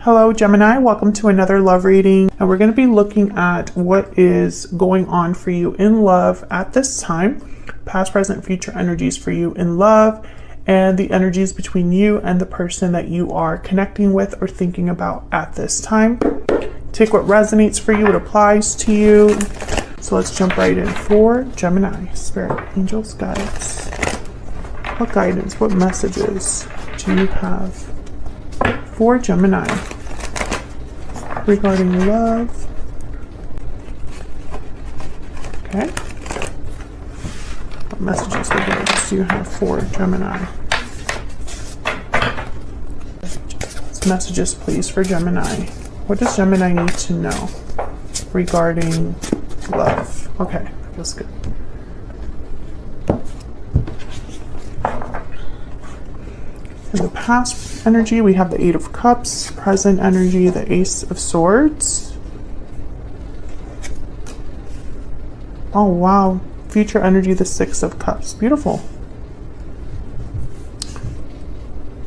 Hello Gemini, welcome to another love reading, and we're going to be looking at what is going on for you in love at this time, past, present, future energies for you in love, and the energies between you and the person that you are connecting with or thinking about at this time. Take what resonates for you, what applies to you. So let's jump right in for Gemini. Spirit, angels, guides. What guidance, what messages do you have for Gemini regarding love? Okay. What messages or guidance do you have for Gemini? Messages, please, for Gemini. What does Gemini need to know regarding love? Okay, feels good. In the past energy, we have the Eight of Cups. Present energy, the Ace of Swords. Oh, wow. Future energy, the Six of Cups. Beautiful.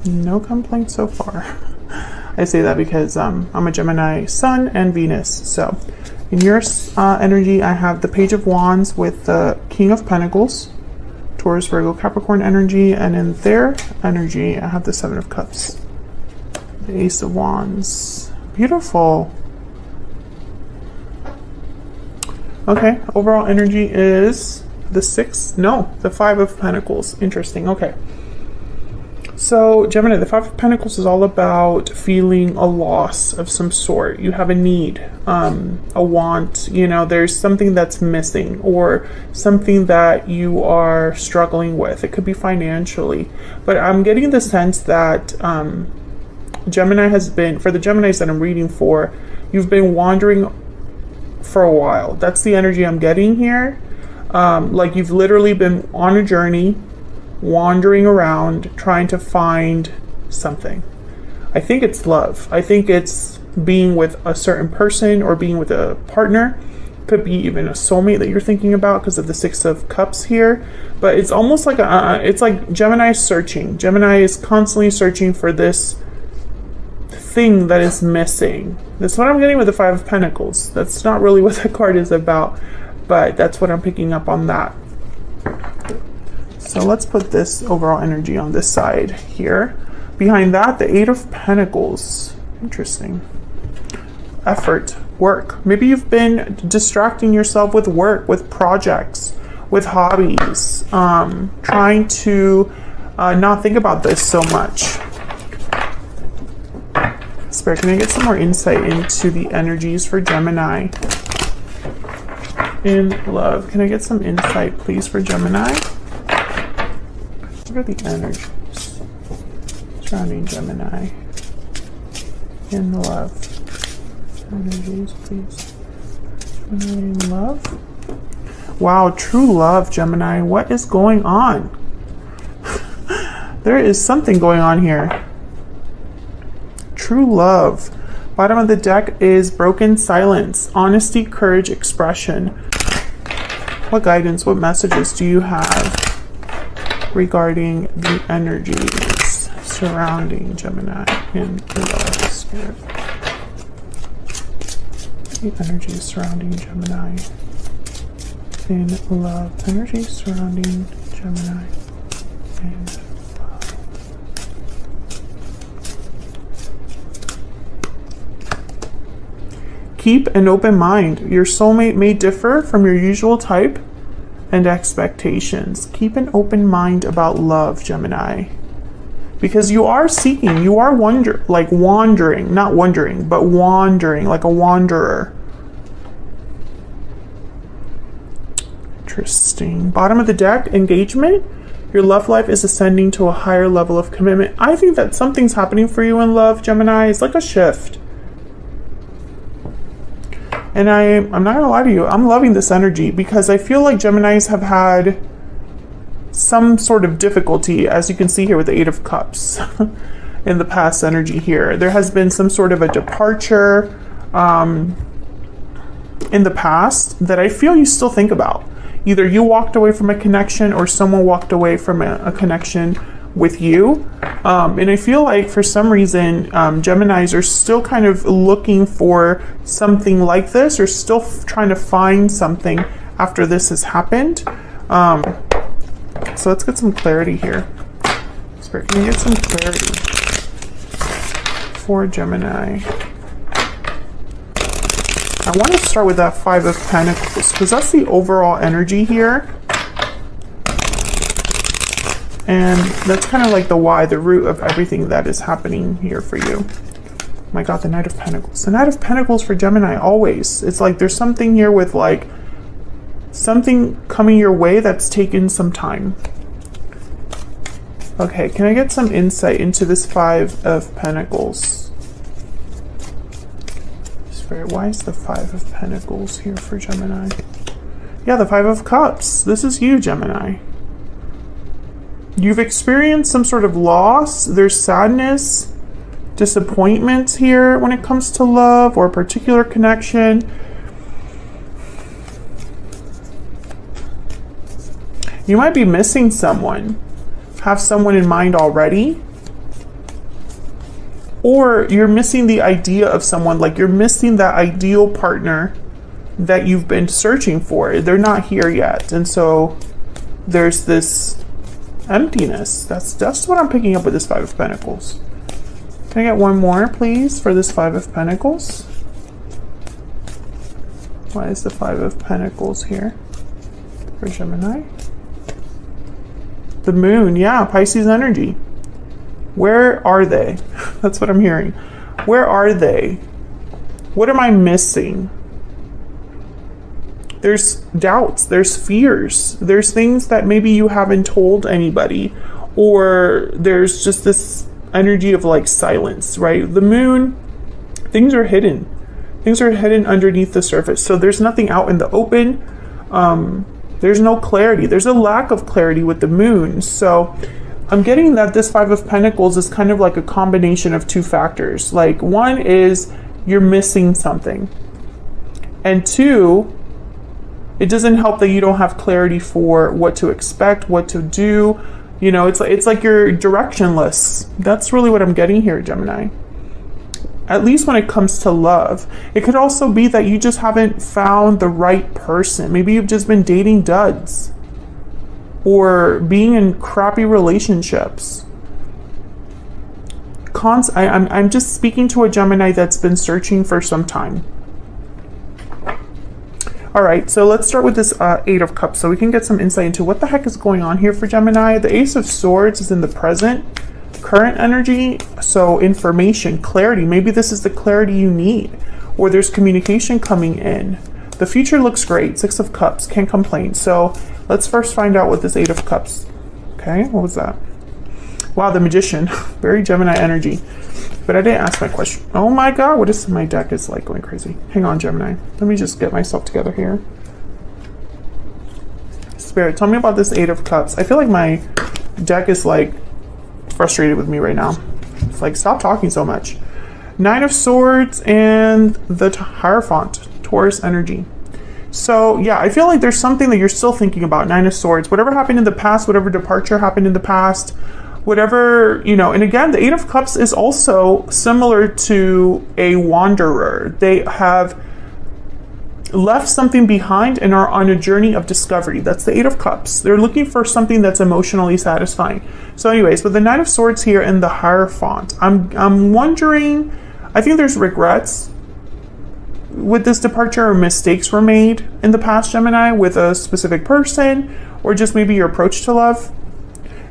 No complaints so far. I say that because I'm a Gemini Sun and Venus. So in your energy, I have the Page of Wands with the King of Pentacles. Taurus, Virgo, Capricorn energy, and in their energy, I have the Seven of Cups, the Ace of Wands. Beautiful. Okay, overall energy is the Five of Pentacles. Interesting. Okay. So Gemini, the Five of Pentacles is all about feeling a loss of some sort. You have a need, a want, there's something that's missing or something that you are struggling with. It could be financially, but I'm getting the sense that Gemini has been, for the Geminis that I'm reading for, you've been wandering for a while. That's the energy I'm getting here. Like you've literally been on a journey, wandering around trying to find something. I think it's love. I think it's being with a certain person or being with a partner. Could be even a soulmate that you're thinking about because of the Six of Cups here. But it's almost like it's like Gemini is searching. Gemini is constantly searching for this thing that is missing. That's what I'm getting with the Five of Pentacles. That's not really what the card is about, but that's what I'm picking up on that. So let's put this overall energy on this side here. Behind that, the Eight of Pentacles. Interesting. Effort, work. Maybe you've been distracting yourself with work, with projects, with hobbies, trying to not think about this so much. Spirit, can I get some more insight into the energies for Gemini in love? Can I get some insight, please, for Gemini? What are the energies surrounding Gemini in love? Energies, please. Gemini in love. Wow, true love, Gemini. What is going on? There is something going on here. True love. Bottom of the deck is broken silence, honesty, courage, expression. What guidance, what messages do you have regarding the energies surrounding Gemini in love? Spirit. The energies surrounding Gemini in love. Energies surrounding Gemini in love. Keep an open mind. Your soulmate may differ from your usual type and expectations. Keep an open mind about love, Gemini, because you are seeking, you are wandering, like a wanderer. Interesting. Bottom of the deck, engagement. Your love life is ascending to a higher level of commitment. I think that something's happening for you in love, Gemini. It's like a shift. And I'm not gonna lie to you, I'm loving this energy because I feel like Geminis have had some sort of difficulty, as you can see here with the Eight of Cups in the past energy here. There has been some sort of a departure in the past that I feel you still think about. Either you walked away from a connection or someone walked away from a connection with you. And I feel like for some reason, Geminis are still kind of looking for something like this, or still trying to find something after this has happened. So let's get some clarity here. Spirit, can you get some clarity for Gemini? I want to start with that Five of Pentacles, because that's the overall energy here. And that's kind of like the why, the root of everything that is happening here for you. Oh my God, the Knight of Pentacles. The Knight of Pentacles for Gemini, always. It's like there's something here with like something coming your way that's taken some time. Okay, can I get some insight into this Five of Pentacles? Spirit, why is the Five of Pentacles here for Gemini? Yeah, the Five of Cups. This is you, Gemini. You've experienced some sort of loss. There's sadness, disappointments here when it comes to love or a particular connection. You might be missing someone. Have someone in mind already. Or you're missing the idea of someone, like you're missing that ideal partner that you've been searching for. They're not here yet. And so there's this emptiness. That's what I'm picking up with this Five of Pentacles. Can I get one more, please, for this Five of Pentacles? Why is the Five of Pentacles here for Gemini? The Moon, yeah, Pisces energy. Where are they? That's what I'm hearing. Where are they? What am I missing? There's doubts, there's fears, there's things that maybe you haven't told anybody, or there's just this energy of like silence, right? The Moon, things are hidden. Things are hidden underneath the surface. So there's nothing out in the open. There's no clarity. There's a lack of clarity with the Moon. So I'm getting that this Five of Pentacles is kind of like a combination of two factors. Like one is you're missing something. And two, it doesn't help that you don't have clarity for what to expect, what to do. You know, it's like you're directionless. That's really what I'm getting here, Gemini. At least when it comes to love. It could also be that you just haven't found the right person. Maybe you've just been dating duds or being in crappy relationships. I'm just speaking to a Gemini that's been searching for some time. All right, so let's start with this Eight of Cups so we can get some insight into what the heck is going on here for Gemini. The Ace of Swords is in the present, current energy, so information, clarity. Maybe this is the clarity you need, or there's communication coming in. The future looks great. Six of Cups, can't complain. So let's first find out what this Eight of Cups. Okay, what was that? Wow, the Magician, very Gemini energy. But I didn't ask my question. Oh my God, what is my deck is like going crazy. Hang on, Gemini. Let me just get myself together here. Spirit, tell me about this Eight of Cups. I feel like my deck is like frustrated with me right now. It's like, stop talking so much. Nine of Swords and the Hierophant, Taurus energy. So yeah, I feel like there's something that you're still thinking about. Nine of Swords, whatever happened in the past, whatever departure happened in the past, whatever, you know. And again, the Eight of Cups is also similar to a wanderer. They have left something behind and are on a journey of discovery. That's the Eight of Cups. They're looking for something that's emotionally satisfying. So anyways, with the Nine of Swords here and the Hierophant, I'm wondering, I think there's regrets with this departure, or mistakes were made in the past, Gemini, with a specific person, or just maybe your approach to love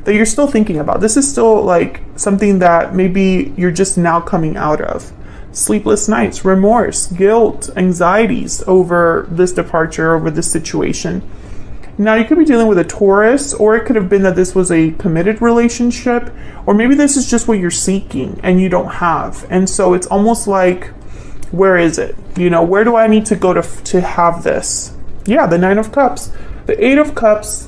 that you're still thinking about. This is still like something that maybe you're just now coming out of. Sleepless nights, remorse, guilt, anxieties over this departure, over this situation. Now you could be dealing with a Taurus, or it could have been that this was a committed relationship, or maybe this is just what you're seeking and you don't have. And so it's almost like, where is it? You know, where do I need to go to have this? Yeah, the Nine of Cups, the Eight of Cups,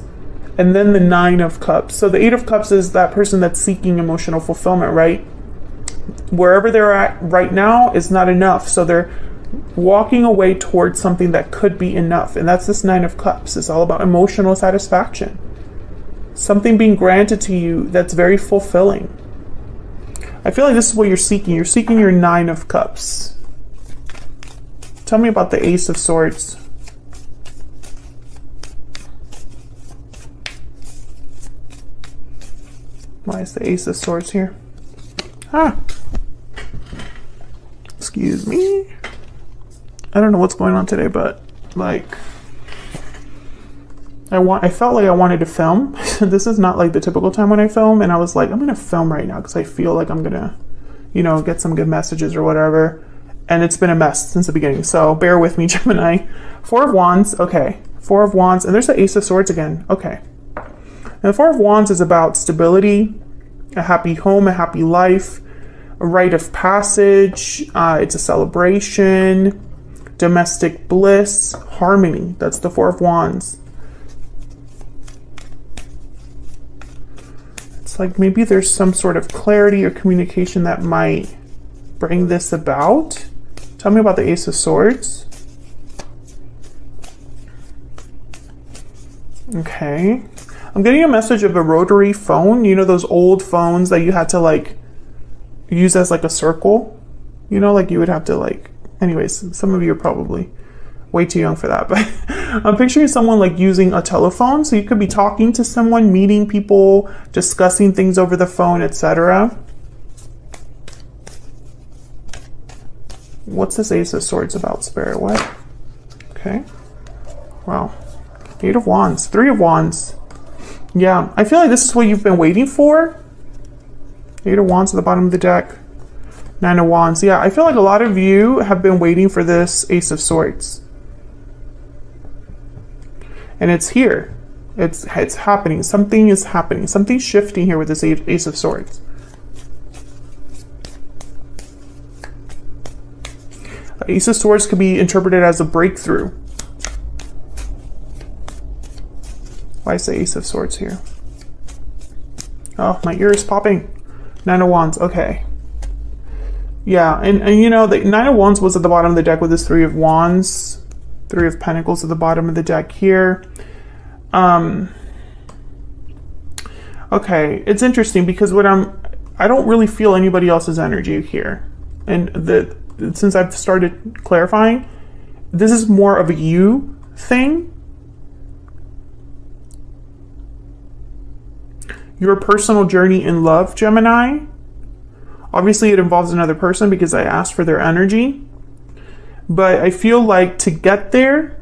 and then the Nine of Cups. So the Eight of Cups is that person that's seeking emotional fulfillment, right? Wherever they're at right now is not enough. So they're walking away towards something that could be enough. And that's this Nine of Cups. It's all about emotional satisfaction. Something being granted to you that's very fulfilling. I feel like this is what you're seeking. You're seeking your 9 of Cups. Tell me about the Ace of Swords. Why is the Ace of Swords here? Ah. Excuse me. I don't know what's going on today, but like I felt like I wanted to film. This is not like the typical time when I film, and I was like, I'm gonna film right now because I feel like I'm gonna, you know, get some good messages or whatever. And it's been a mess since the beginning, so bear with me, Gemini. 4 of Wands, okay. 4 of Wands, and there's the Ace of Swords again, okay. And the 4 of Wands is about stability, a happy home, a happy life, a rite of passage, it's a celebration, domestic bliss, harmony. That's the 4 of Wands. It's like maybe there's some sort of clarity or communication that might bring this about. Tell me about the Ace of Swords. Okay. I'm getting a message of a rotary phone. You know those old phones that you had to like use as like a circle? You know, like you would have to like, anyways, some of you are probably way too young for that, but I'm picturing someone like using a telephone. So you could be talking to someone, meeting people, discussing things over the phone, etc. What's this Ace of Swords about, Spirit? What? Okay. Wow. 8 of Wands. 3 of Wands. Yeah, I feel like this is what you've been waiting for. 8 of Wands at the bottom of the deck. 9 of Wands. Yeah, I feel like a lot of you have been waiting for this Ace of Swords. And it's here. It's happening. Something is happening. Something's shifting here with this Ace of Swords. Ace of Swords could be interpreted as a breakthrough. Why is the Ace of Swords here? Oh, my ear is popping. 9 of Wands, okay. Yeah, and you know, the 9 of Wands was at the bottom of the deck with this 3 of Wands. 3 of Pentacles at the bottom of the deck here. Okay, it's interesting because I don't really feel anybody else's energy here. And since I've started clarifying, this is more of a you thing. Your personal journey in love, Gemini. Obviously, it involves another person because I asked for their energy. But I feel like to get there,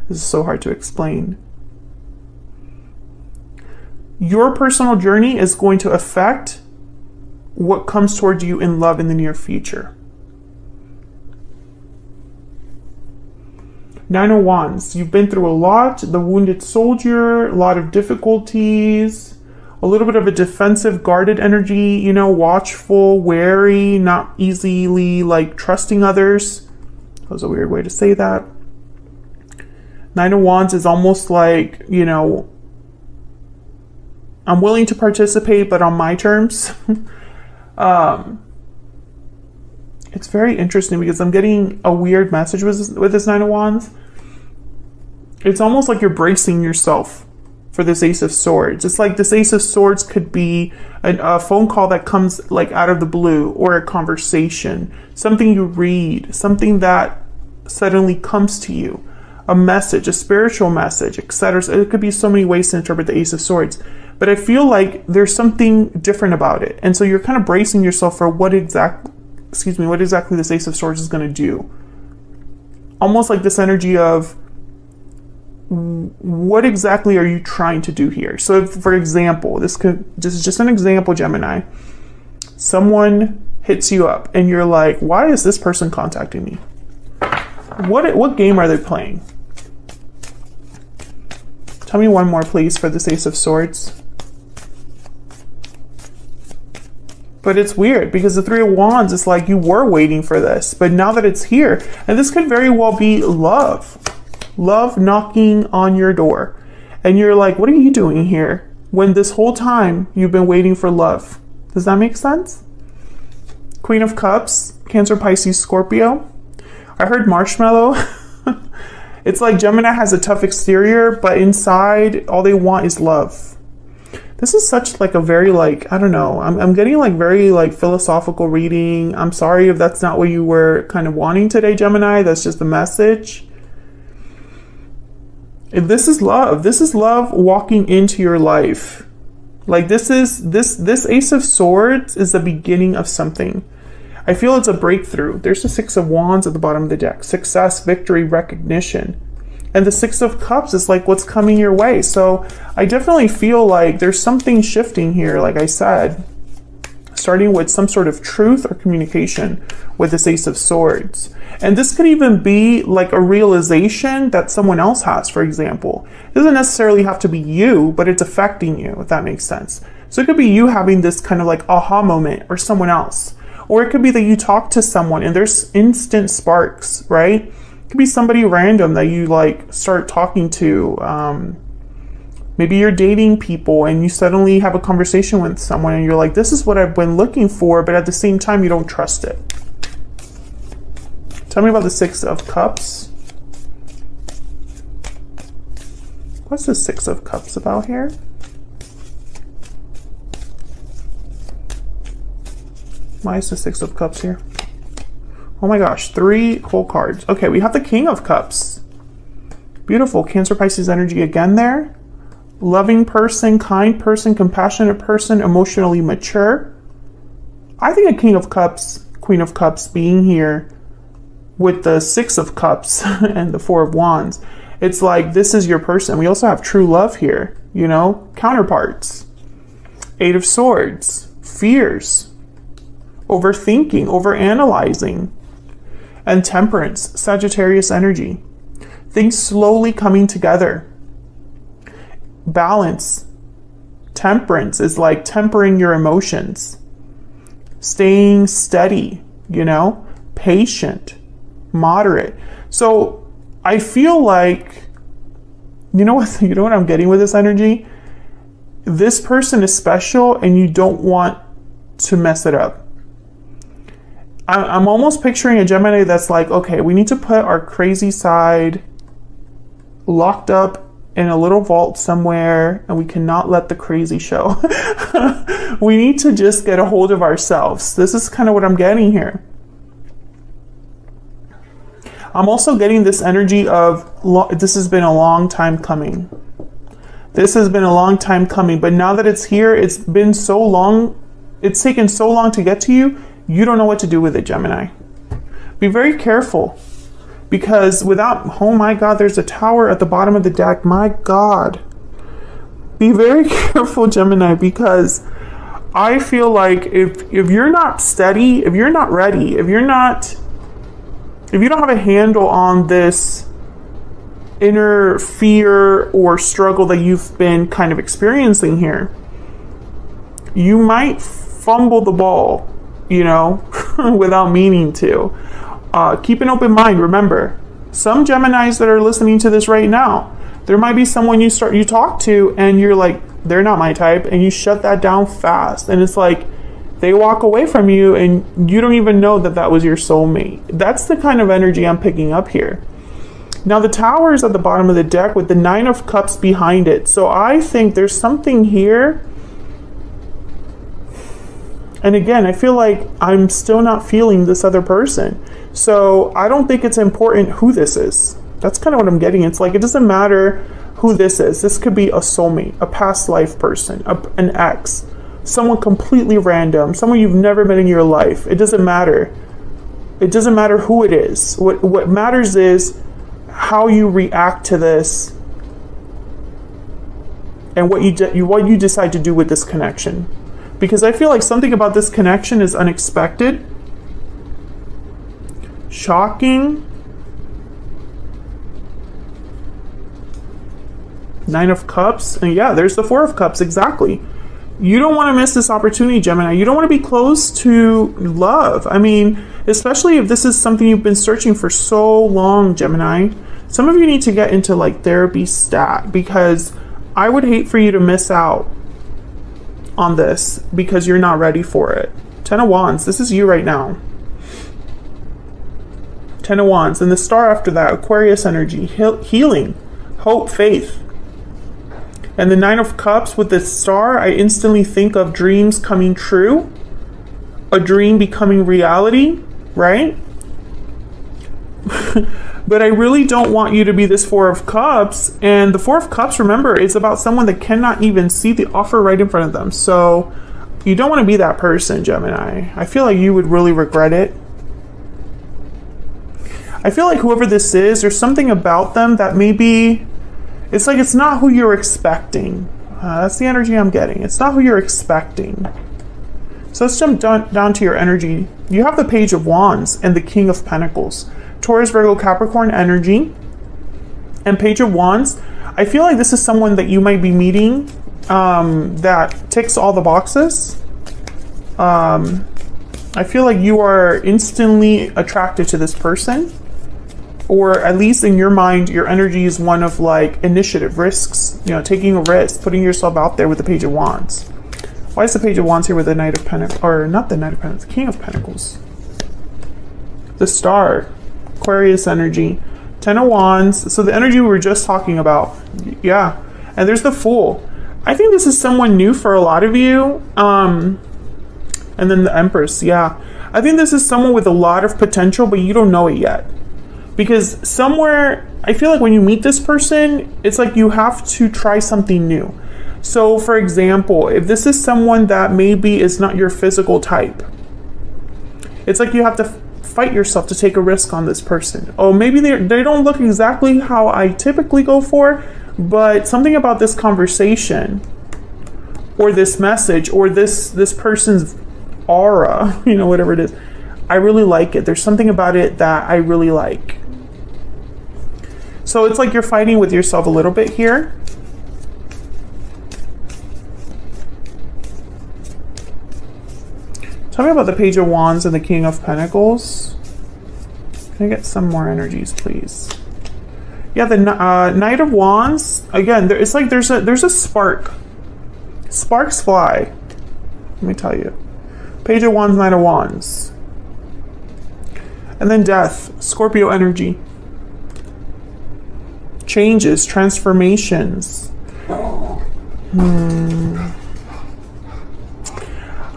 this is so hard to explain. Your personal journey is going to affect what comes towards you in love in the near future. 9 of Wands. You've been through a lot. The wounded soldier, a lot of difficulties, a little bit of a defensive, guarded energy, you know, watchful, wary, not easily like trusting others. That was a weird way to say that. 9 of Wands is almost like, you know, I'm willing to participate, but on my terms. It's very interesting because I'm getting a weird message with this 9 of Wands. It's almost like you're bracing yourself for this Ace of Swords. It's like this Ace of Swords could be a phone call that comes like out of the blue, or a conversation, something you read, something that suddenly comes to you, a message, a spiritual message, etc. So it could be so many ways to interpret the Ace of Swords. But I feel like there's something different about it. And so you're kind of bracing yourself for what exactly this Ace of Swords is going to do. Almost like this energy of what exactly are you trying to do here? So if, for example, this is just an example, Gemini. Someone hits you up and you're like, why is this person contacting me? What game are they playing? Tell me one more, please, for this Ace of Swords. But it's weird because the 3 of Wands is like you were waiting for this, but now that it's here, and this could very well be love. Love knocking on your door. And you're like, what are you doing here? When this whole time you've been waiting for love. Does that make sense? Queen of Cups, Cancer, Pisces, Scorpio. I heard marshmallow. It's like Gemini has a tough exterior, but inside, all they want is love. This is such like a very like, I don't know, I'm getting like very like philosophical reading. I'm sorry if that's not what you were kind of wanting today, Gemini. That's just the message. If this is love. This is love walking into your life. Like this Ace of Swords is the beginning of something. I feel it's a breakthrough. There's the Six of Wands at the bottom of the deck. Success, victory, recognition. And the Six of Cups is like what's coming your way. So I definitely feel like there's something shifting here, like I said, starting with some sort of truth or communication with this Ace of Swords. And this could even be like a realization that someone else has, for example. It doesn't necessarily have to be you, but it's affecting you, if that makes sense. So it could be you having this kind of like aha moment, or someone else. Or it could be that you talk to someone and there's instant sparks, right? It could be somebody random that you like start talking to. Maybe you're dating people and you suddenly have a conversation with someone and you're like, this is what I've been looking for, but at the same time, you don't trust it. Tell me about the Six of Cups. What's the Six of Cups about here? Why is the Six of Cups here? Oh my gosh, 3 cool cards. Okay, we have the King of Cups. Beautiful. Cancer, Pisces energy again there. Loving person, kind person, compassionate person, emotionally mature. I think a King of Cups, Queen of Cups being here with the Six of Cups and the Four of Wands, it's like this is your person. We also have true love here, you know, counterparts. Eight of Swords, fears, overthinking, overanalyzing, and Temperance, Sagittarius energy. Things slowly coming together. Balance, Temperance is like tempering your emotions, staying steady, you know, patient, moderate. So I feel like, you know what I'm getting with this energy? This person is special and you don't want to mess it up. I'm almost picturing a Gemini that's like, okay, we need to put our crazy side locked up in a little vault somewhere, and we cannot let the crazy show. We need to just get a hold of ourselves. This is kind of what I'm getting here. I'm also getting this energy of, this has been a long time coming. This has been a long time coming, but now that it's here, it's been so long, it's taken so long to get to you, you don't know what to do with it, Gemini. Be very careful, because without, oh my God, there's a Tower at the bottom of the deck. My God. Be very careful, Gemini, because I feel like if you're not steady, if you're not ready, if you don't have a handle on this inner fear or struggle that you've been kind of experiencing here, you might fumble the ball, you know, without meaning to. Keep an open mind. Remember, some Geminis that are listening to this right now, there might be someone you talk to and you're like, they're not my type, and you shut that down fast, and it's like they walk away from you and you don't even know that that was your soulmate. That's the kind of energy I'm picking up here. Now the Tower is at the bottom of the deck with the Nine of Cups behind it. So I think there's something here. And again, I feel like I'm still not feeling this other person. So I don't think it's important who this is. That's kind of what I'm getting. It's like, it doesn't matter who this is. This could be a soulmate, a past life person, an ex, someone completely random, someone you've never met in your life. It doesn't matter. It doesn't matter who it is. What matters is how you react to this and what you decide to do with this connection. Because I feel like something about this connection is unexpected, shocking. Nine of Cups, and yeah, there's the Four of Cups, exactly. You don't want to miss this opportunity, Gemini. You don't want to be close to love. I mean, especially if this is something you've been searching for so long, Gemini. Some of you need to get into like therapy stat, because I would hate for you to miss out on this because you're not ready for it. Ten of Wands, this is you right now. Ten of Wands. And the star after that, Aquarius energy, healing, hope, faith. And the Nine of Cups with the star, I instantly think of dreams coming true, a dream becoming reality, right? But I really don't want you to be this Four of Cups. And the Four of Cups, remember, is about someone that cannot even see the offer right in front of them. So you don't want to be that person, Gemini. I feel like you would really regret it. I feel like whoever this is, there's something about them that maybe, it's like it's not who you're expecting. That's the energy I'm getting. It's not who you're expecting. So let's jump down to your energy. You have the Page of Wands and the King of Pentacles. Taurus, Virgo, Capricorn energy. And Page of Wands. I feel like this is someone that you might be meeting that ticks all the boxes. I feel like you are instantly attracted to this person. Or at least in your mind, your energy is one of like initiative, risks, you know, taking a risk, putting yourself out there with the Page of Wands. Why is the Page of Wands here with the Knight of Pentacles, or not the Knight of Pentacles, King of Pentacles? The Star, Aquarius energy, Ten of Wands. So the energy we were just talking about, yeah. And there's the Fool. I think this is someone new for a lot of you. And then the Empress, yeah. I think this is someone with a lot of potential, but you don't know it yet. Because somewhere, I feel like when you meet this person, it's like you have to try something new. So for example, if this is someone that maybe is not your physical type, it's like you have to fight yourself to take a risk on this person. Oh, maybe they don't look exactly how I typically go for, but something about this conversation or this message or this person's aura, you know, whatever it is, I really like it. There's something about it that I really like. So it's like you're fighting with yourself a little bit here. Tell me about the Page of Wands and the King of Pentacles. Can I get some more energies, please? Yeah, the Knight of Wands. Again, it's like there's a spark. Sparks fly. Let me tell you. Page of Wands, Knight of Wands. And then Death, Scorpio energy. Changes, transformations.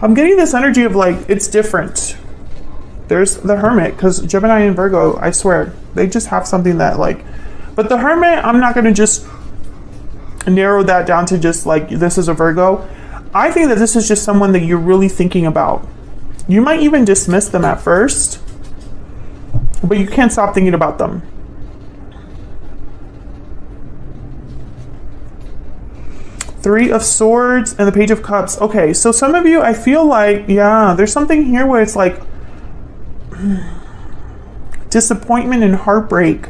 I'm getting this energy of like, it's different. There's the Hermit, because Gemini and Virgo, I swear, they just have something that like, but the Hermit, I'm not going to just narrow that down to just like, this is a Virgo. I think that this is just someone that you're really thinking about. You might even dismiss them at first, but you can't stop thinking about them. Three of Swords and the Page of Cups. Okay, so some of you, I feel like, yeah, there's something here where it's like disappointment and heartbreak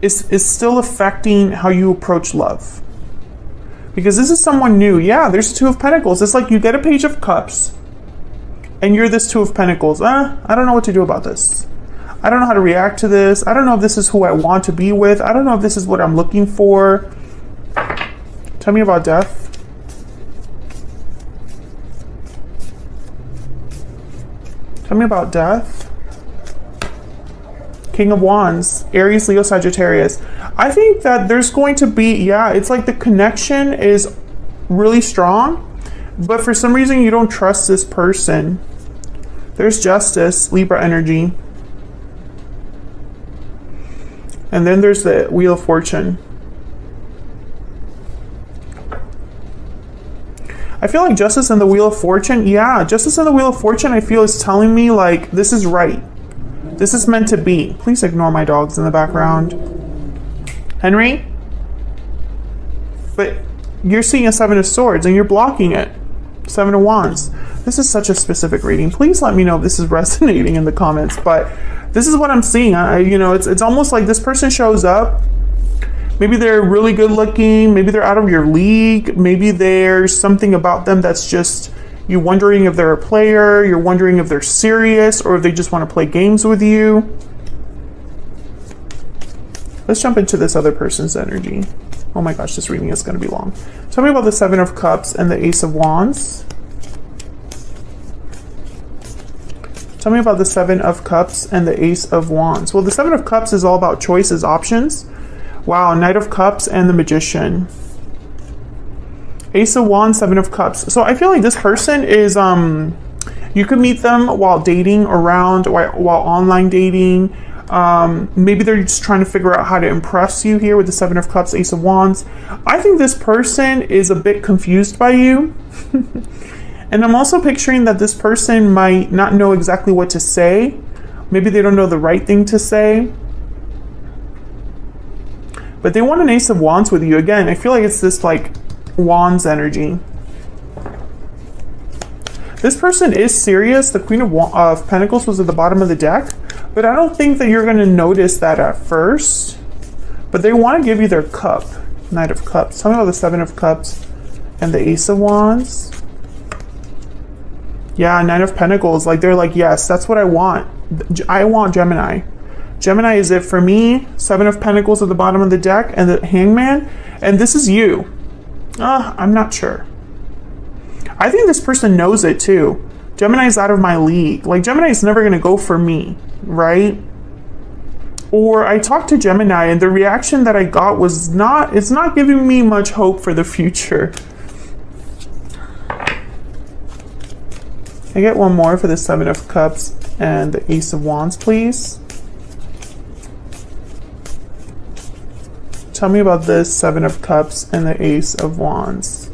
is still affecting how you approach love. Because this is someone new. Yeah, there's a Two of Pentacles. It's like you get a Page of Cups and you're this Two of Pentacles. I don't know what to do about this. I don't know how to react to this. I don't know if this is who I want to be with. I don't know if this is what I'm looking for. Tell me about Death. Tell me about Death. King of Wands, Aries, Leo, Sagittarius. I think that there's going to be, yeah, it's like the connection is really strong, but for some reason you don't trust this person. There's Justice, Libra energy. And then there's the Wheel of Fortune. I feel like Justice and the Wheel of Fortune, yeah, Justice and the Wheel of Fortune, I feel is telling me like, this is right. This is meant to be. Please ignore my dogs in the background. Henry? But you're seeing a Seven of Swords and you're blocking it. Seven of Wands. This is such a specific reading. Please let me know if this is resonating in the comments, but this is what I'm seeing. You know, it's almost like this person shows up. Maybe they're really good looking. Maybe they're out of your league. Maybe there's something about them that's just, you're wondering if they're a player. You're wondering if they're serious or if they just want to play games with you. Let's jump into this other person's energy. Oh my gosh, this reading is going to be long. Tell me about the Seven of Cups and the Ace of Wands. Tell me about the Seven of Cups and the Ace of Wands. Well, the Seven of Cups is all about choices, options. Wow, Knight of Cups and the Magician. Ace of Wands, Seven of Cups. So I feel like this person is, you could meet them while dating around, while online dating. Maybe they're just trying to figure out how to impress you here with the Seven of Cups, Ace of Wands. I think this person is a bit confused by you. And I'm also picturing that this person might not know exactly what to say. Maybe they don't know the right thing to say. But they want an Ace of Wands with you. Again, I feel like it's this like Wands energy. This person is serious. The Queen of Pentacles was at the bottom of the deck. But I don't think that you're going to notice that at first. But they want to give you their cup. Knight of Cups. Tell me about the Seven of Cups and the Ace of Wands. Yeah, Nine of Pentacles. Like, they're like, yes, that's what I want. I want Gemini. Gemini is it for me. Seven of Pentacles at the bottom of the deck and the Hangman. And this is you. I'm not sure. I think this person knows it too. Gemini's out of my league. Like, Gemini's never going to go for me, right? Or I talked to Gemini and the reaction that I got was it's not giving me much hope for the future. I get one more for the Seven of Cups and the Ace of Wands, please. Tell me about this Seven of Cups and the Ace of Wands.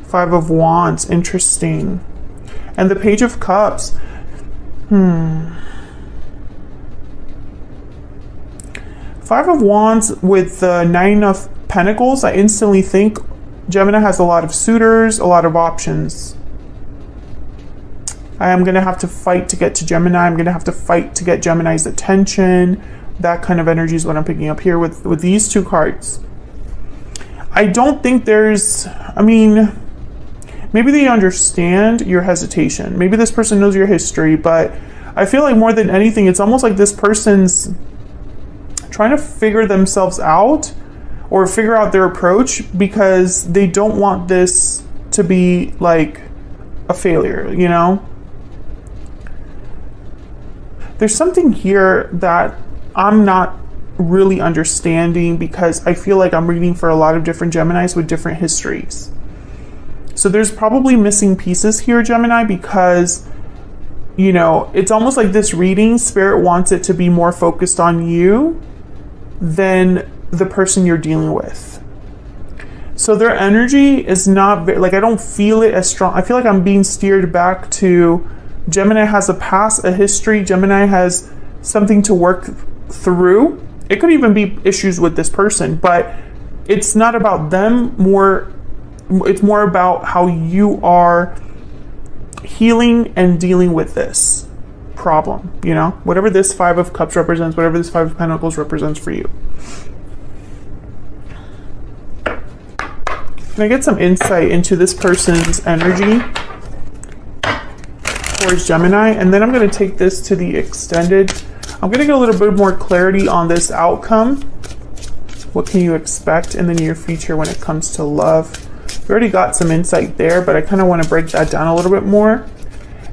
Five of Wands, interesting. And the Page of Cups. Five of Wands with the Nine of Pentacles. I instantly think Gemini has a lot of suitors, a lot of options. I am going to have to fight to get to Gemini. I'm going to have to fight to get Gemini's attention. That kind of energy is what I'm picking up here with these two cards. I don't think there's, I mean, maybe they understand your hesitation. Maybe this person knows your history, but I feel like more than anything, it's almost like this person's trying to figure themselves out or figure out their approach because they don't want this to be like a failure, you know? There's something here that I'm not really understanding because I feel like I'm reading for a lot of different Geminis with different histories. So there's probably missing pieces here, Gemini, because, you know, it's almost like this reading, Spirit wants it to be more focused on you than the person you're dealing with. So their energy is not very, like, I don't feel it as strong. I feel like I'm being steered back to Gemini has a past, a history. Gemini has something to work through. It could even be issues with this person, but it's not about them. It's more about how you are healing and dealing with this problem, you know? Whatever this Five of Cups represents, whatever this Five of Pentacles represents for you. Can I get some insight into this person's energy towards Gemini? And then I'm going to take this to the extended. I'm going to get a little bit more clarity on this outcome. What can you expect in the near future when it comes to love? We already got some insight there, but I kind of want to break that down a little bit more.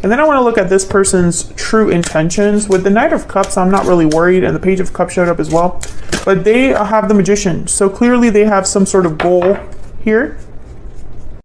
And then I want to look at this person's true intentions. With the Knight of Cups, I'm not really worried, and the Page of Cups showed up as well. But they have the Magician, so clearly they have some sort of goal here.